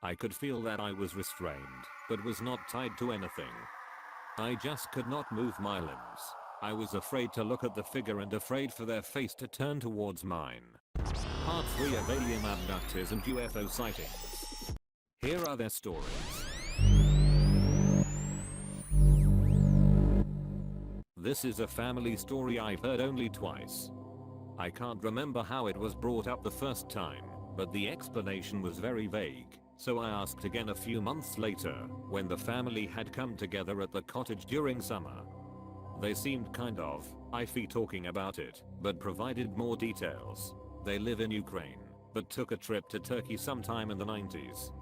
I could feel that I was restrained, but was not tied to anything. I just could not move my limbs. I was afraid to look at the figure and afraid for their face to turn towards mine. Part 3 of alien abductees and UFO sightings. Here are their stories. This is a family story I've heard only twice. I can't remember how it was brought up the first time, but the explanation was very vague, so I asked again a few months later, when the family had come together at the cottage during summer. They seemed kind of iffy talking about it, but provided more details. They live in Ukraine, but took a trip to Turkey sometime in the 90s.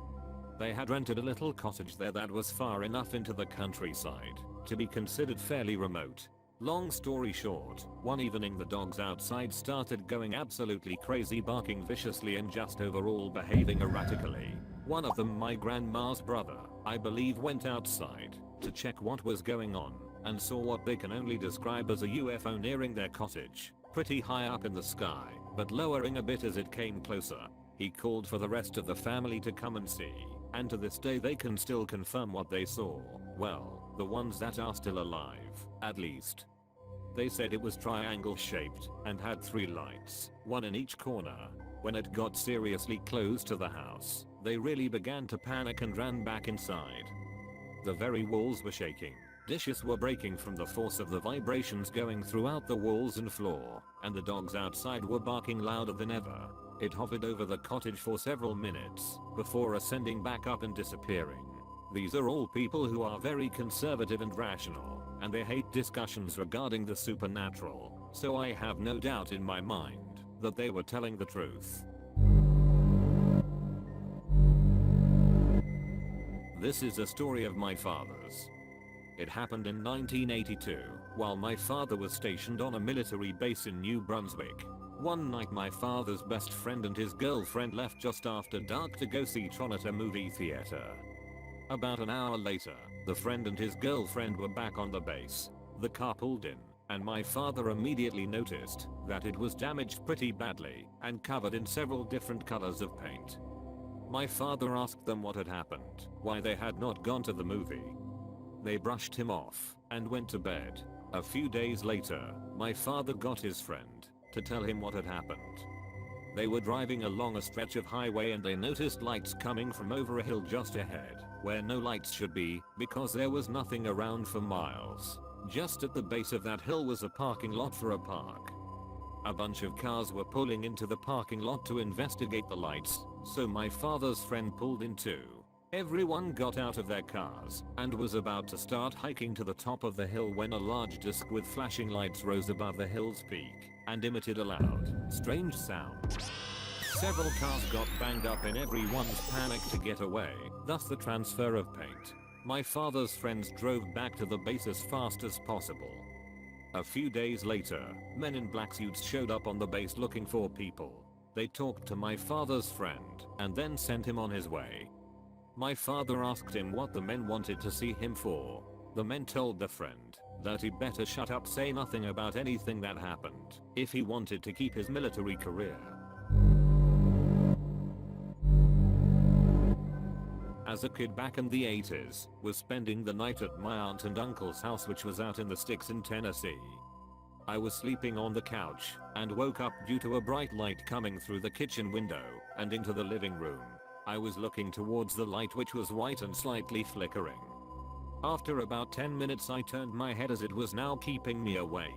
They had rented a little cottage there that was far enough into the countryside to be considered fairly remote. Long story short, one evening the dogs outside started going absolutely crazy, barking viciously and just overall behaving erratically. One of them, my grandma's brother, I believe, went outside to check what was going on and saw what they can only describe as a UFO nearing their cottage, pretty high up in the sky, but lowering a bit as it came closer. He called for the rest of the family to come and see, and to this day they can still confirm what they saw. Well, the ones that are still alive, at least. They said it was triangle shaped and had 3 lights, one in each corner. When it got seriously close to the house, they really began to panic and ran back inside. The very walls were shaking. Dishes were breaking from the force of the vibrations going throughout the walls and floor, and the dogs outside were barking louder than ever. It hovered over the cottage for several minutes before ascending back up and disappearing. These are all people who are very conservative and rational, and they hate discussions regarding the supernatural, so I have no doubt in my mind that they were telling the truth. This is a story of my father's. It happened in 1982, while my father was stationed on a military base in New Brunswick. One night my father's best friend and his girlfriend left just after dark to go see Tron at a movie theater. About an hour later, the friend and his girlfriend were back on the base. The car pulled in, and my father immediately noticed that it was damaged pretty badly and covered in several different colors of paint. My father asked them what had happened, why they had not gone to the movie. They brushed him off and went to bed. A few days later, my father got his friend to tell him what had happened. They were driving along a stretch of highway and they noticed lights coming from over a hill just ahead, where no lights should be because there was nothing around for miles. Just at the base of that hill was a parking lot for a park. A bunch of cars were pulling into the parking lot to investigate the lights, so my father's friend pulled in too. Everyone got out of their cars and was about to start hiking to the top of the hill when a large disc with flashing lights rose above the hill's peak and emitted a loud, strange sound. Several cars got banged up and everyone's panicked to get away, thus the transfer of paint. My father's friends drove back to the base as fast as possible. A few days later, men in black suits showed up on the base looking for people. They talked to my father's friend and then sent him on his way. My father asked him what the men wanted to see him for. The men told the friend that he better shut up, say nothing about anything that happened, if he wanted to keep his military career. As a kid back in the 80s, was spending the night at my aunt and uncle's house, which was out in the sticks in Tennessee. I was sleeping on the couch and woke up due to a bright light coming through the kitchen window and into the living room. I was looking towards the light, which was white and slightly flickering. After about 10 minutes I turned my head as it was now keeping me awake.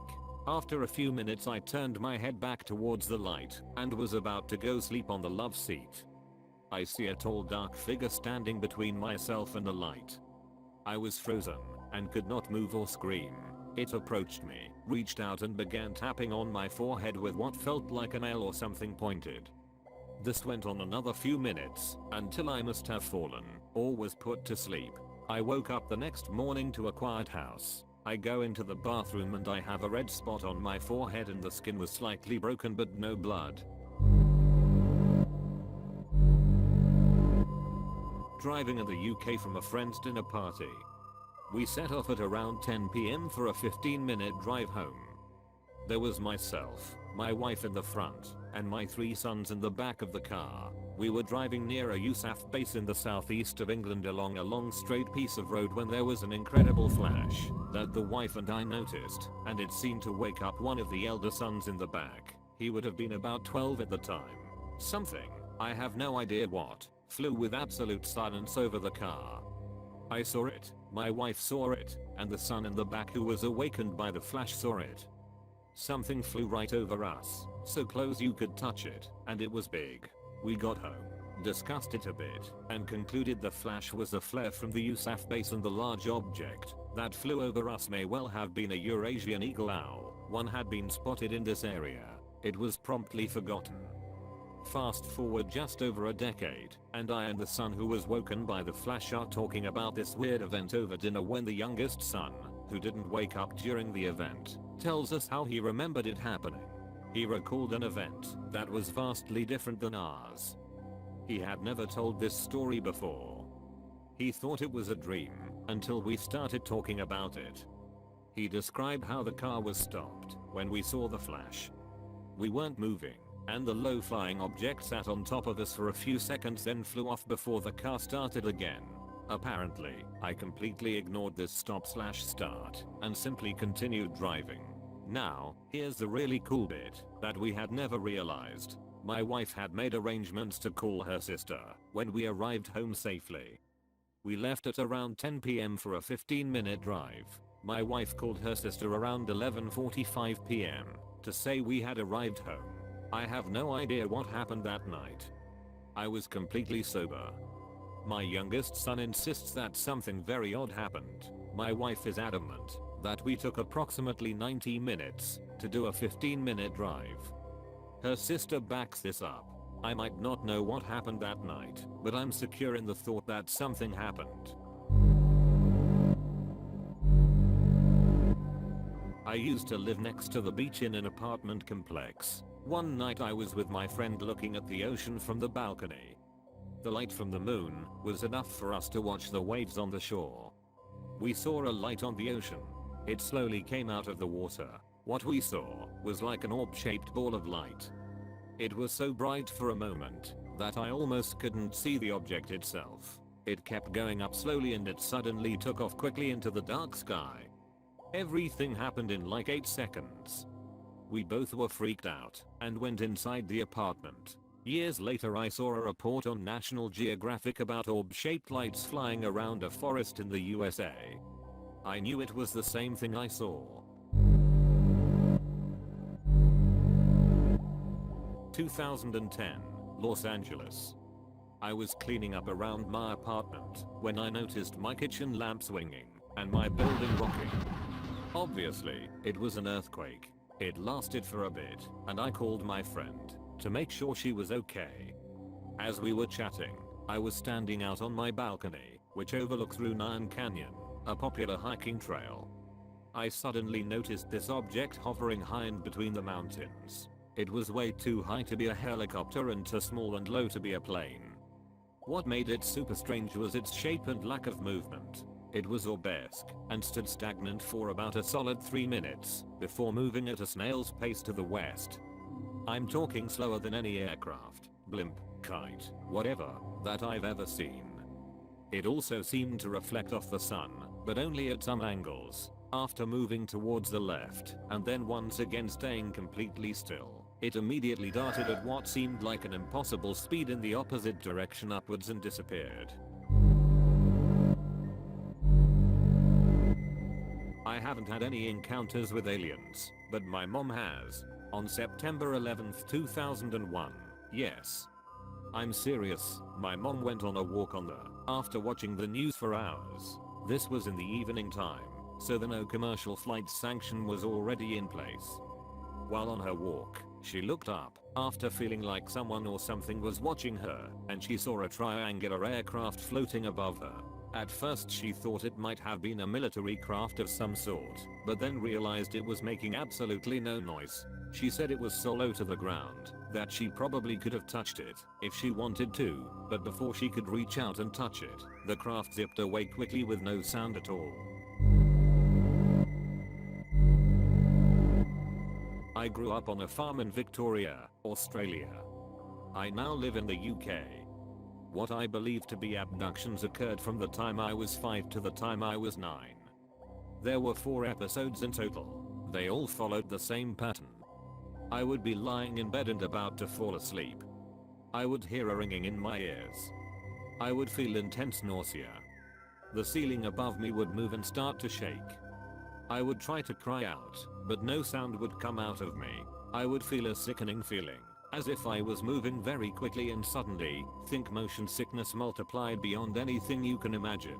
After a few minutes I turned my head back towards the light and was about to go sleep on the love seat. I see a tall dark figure standing between myself and the light. I was frozen and could not move or scream. It approached me, reached out and began tapping on my forehead with what felt like a nail or something pointed. This went on another few minutes until I must have fallen or was put to sleep. I woke up the next morning to a quiet house. I go into the bathroom and I have a red spot on my forehead and the skin was slightly broken but no blood. Driving in the UK from a friend's dinner party. We set off at around 10 PM for a 15-minute drive home. There was myself, my wife in the front, and my 3 sons in the back of the car. We were driving near a USAF base in the southeast of England along a long straight piece of road when there was an incredible flash that the wife and I noticed, and it seemed to wake up one of the elder sons in the back. He would have been about 12 at the time. Something, I have no idea what, flew with absolute silence over the car. I saw it, my wife saw it, and the son in the back who was awakened by the flash saw it. Something flew right over us, so close you could touch it, and it was big. We got home, discussed it a bit, and concluded the flash was a flare from the USAF base, and the large object that flew over us may well have been a Eurasian eagle owl. One had been spotted in this area. It was promptly forgotten. Fast forward just over a decade, and I and the son who was woken by the flash are talking about this weird event over dinner when the youngest son, who didn't wake up during the event, tells us how he remembered it happening. He recalled an event that was vastly different than ours. He had never told this story before. He thought it was a dream until we started talking about it. He described how the car was stopped when we saw the flash. We weren't moving, and the low-flying object sat on top of us for a few seconds, then flew off before the car started again. Apparently, I completely ignored this stop/start and simply continued driving. Now, here's the really cool bit that we had never realized. My wife had made arrangements to call her sister when we arrived home safely. We left at around 10 PM for a 15-minute drive. My wife called her sister around 11:45 PM to say we had arrived home. I have no idea what happened that night. I was completely sober. My youngest son insists that something very odd happened. My wife is adamant that we took approximately 90 minutes to do a 15-minute drive. Her sister backs this up. I might not know what happened that night, but I'm secure in the thought that something happened. I used to live next to the beach in an apartment complex. One night I was with my friend looking at the ocean from the balcony. The light from the moon was enough for us to watch the waves on the shore. We saw a light on the ocean. It slowly came out of the water. What we saw was like an orb-shaped ball of light. It was so bright for a moment that I almost couldn't see the object itself. It kept going up slowly and it suddenly took off quickly into the dark sky. Everything happened in like 8 seconds. We both were freaked out and went inside the apartment. Years later I saw a report on National Geographic about orb-shaped lights flying around a forest in the USA. I knew it was the same thing I saw. 2010, Los Angeles. I was cleaning up around my apartment when I noticed my kitchen lamp swinging and my building rocking. Obviously, it was an earthquake. It lasted for a bit, and I called my friend to make sure she was okay. As we were chatting, I was standing out on my balcony, which overlooks Runyon Canyon, a popular hiking trail. I suddenly noticed this object hovering high in between the mountains. It was way too high to be a helicopter and too small and low to be a plane. What made it super strange was its shape and lack of movement. It was orbesque and stood stagnant for about a solid 3 minutes before moving at a snail's pace to the west. I'm talking slower than any aircraft, blimp, kite, whatever, that I've ever seen. It also seemed to reflect off the sun, but only at some angles. After moving towards the left and then once again staying completely still, it immediately darted at what seemed like an impossible speed in the opposite direction upwards and disappeared. I haven't had any encounters with aliens, but my mom has. On September 11th, 2001. Yes. I'm serious, my mom went on a walk on the after watching the news for hours. This was in the evening time, so the no commercial flight sanction was already in place. While on her walk, she looked up after feeling like someone or something was watching her, and she saw a triangular aircraft floating above her. At first she thought it might have been a military craft of some sort, but then realized it was making absolutely no noise. She said it was so low to the ground that she probably could have touched it if she wanted to, but before she could reach out and touch it, the craft zipped away quickly with no sound at all. I grew up on a farm in Victoria, Australia. I now live in the UK. What I believe to be abductions occurred from the time I was 5 to the time I was 9. There were 4 episodes in total. They all followed the same pattern. I would be lying in bed and about to fall asleep. I would hear a ringing in my ears. I would feel intense nausea. The ceiling above me would move and start to shake. I would try to cry out, but no sound would come out of me. I would feel a sickening feeling, as if I was moving very quickly, and suddenly, think motion sickness multiplied beyond anything you can imagine.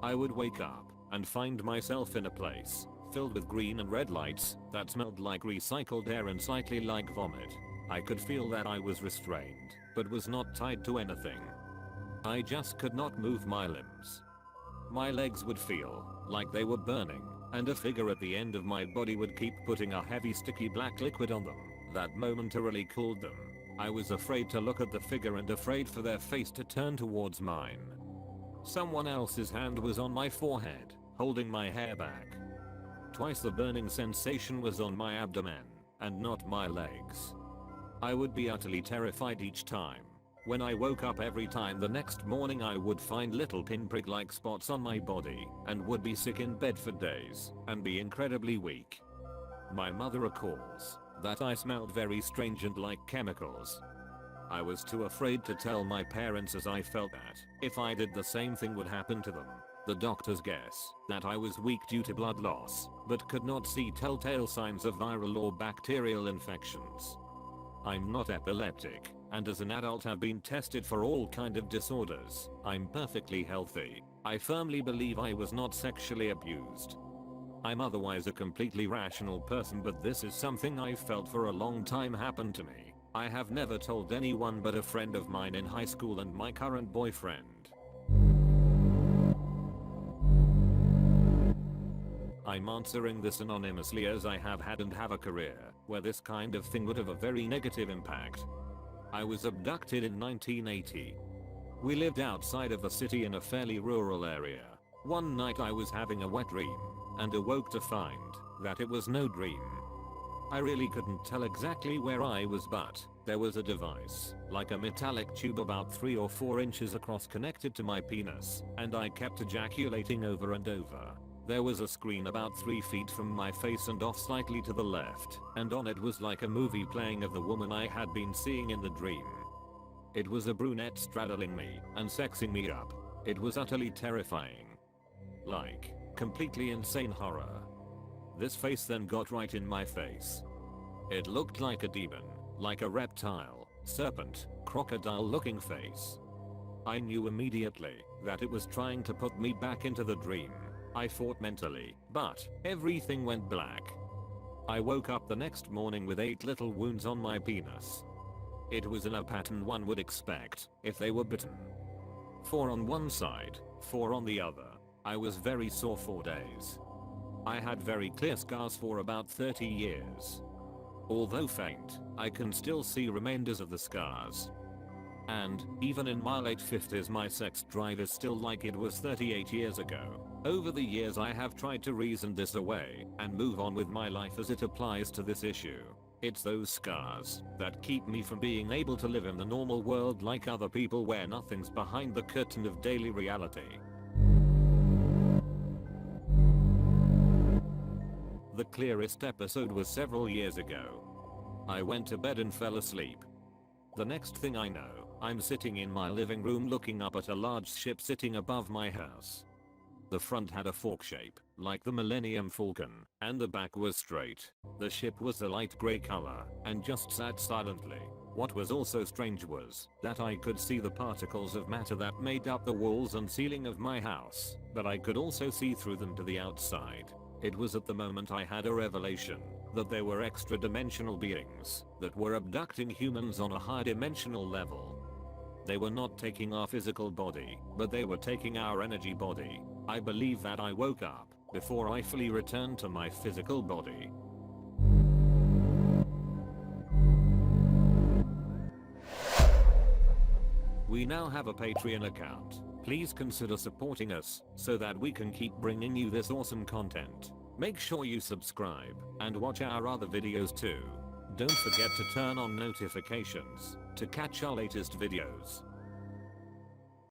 I would wake up and find myself in a place filled with green and red lights that smelled like recycled air and slightly like vomit. I could feel that I was restrained, but was not tied to anything. I just could not move my limbs. My legs would feel like they were burning, and a figure at the end of my body would keep putting a heavy sticky black liquid on them that momentarily cooled them. I was afraid to look at the figure and afraid for their face to turn towards mine. Someone else's hand was on my forehead, holding my hair back. Twice the burning sensation was on my abdomen, and not my legs. I would be utterly terrified each time. When I woke up every time the next morning, I would find little pinprick-like spots on my body, and would be sick in bed for days, and be incredibly weak. My mother recalls that I smelled very strange and like chemicals. I was too afraid to tell my parents, as I felt that if I did, the same thing would happen to them. The doctors guess that I was weak due to blood loss, but could not see telltale signs of viral or bacterial infections. I'm not epileptic, and as an adult have been tested for all kind of disorders. I'm perfectly healthy. I firmly believe I was not sexually abused. I'm otherwise a completely rational person, but this is something I've felt for a long time happened to me. I have never told anyone but a friend of mine in high school and my current boyfriend. I'm answering this anonymously, as I have had and have a career where this kind of thing would have a very negative impact. I was abducted in 1980. We lived outside of the city in a fairly rural area. One night I was having a wet dream and awoke to find that it was no dream. I really couldn't tell exactly where I was, but there was a device, like a metallic tube about 3 or 4 inches across, connected to my penis, and I kept ejaculating over and over. There was a screen about 3 feet from my face and off slightly to the left, and on it was like a movie playing of the woman I had been seeing in the dream. It was a brunette straddling me and sexing me up. It was utterly terrifying. Like, completely insane horror. This face then got right in my face. It looked like a demon, like a reptile, serpent, crocodile looking face. I knew immediately that it was trying to put me back into the dream. I fought mentally, but everything went black. I woke up the next morning with 8 little wounds on my penis. It was in a pattern one would expect if they were bitten. 4 on one side, 4 on the other. I was very sore for days. I had very clear scars for about 30 years. Although faint, I can still see remainders of the scars. And, even in my late 50s, my sex drive is still like it was 38 years ago. Over the years I have tried to reason this away and move on with my life as it applies to this issue. It's those scars that keep me from being able to live in the normal world like other people, where nothing's behind the curtain of daily reality. The clearest episode was several years ago. I went to bed and fell asleep. The next thing I know, I'm sitting in my living room looking up at a large ship sitting above my house. The front had a fork shape, like the Millennium Falcon, and the back was straight. The ship was a light grey color, and just sat silently. What was also strange was that I could see the particles of matter that made up the walls and ceiling of my house, but I could also see through them to the outside. It was at the moment I had a revelation that there were extra-dimensional beings that were abducting humans on a high-dimensional level. They were not taking our physical body, but they were taking our energy body. I believe that I woke up before I fully returned to my physical body. We now have a Patreon account. Please consider supporting us so that we can keep bringing you this awesome content. Make sure you subscribe and watch our other videos too. Don't forget to turn on notifications to catch our latest videos.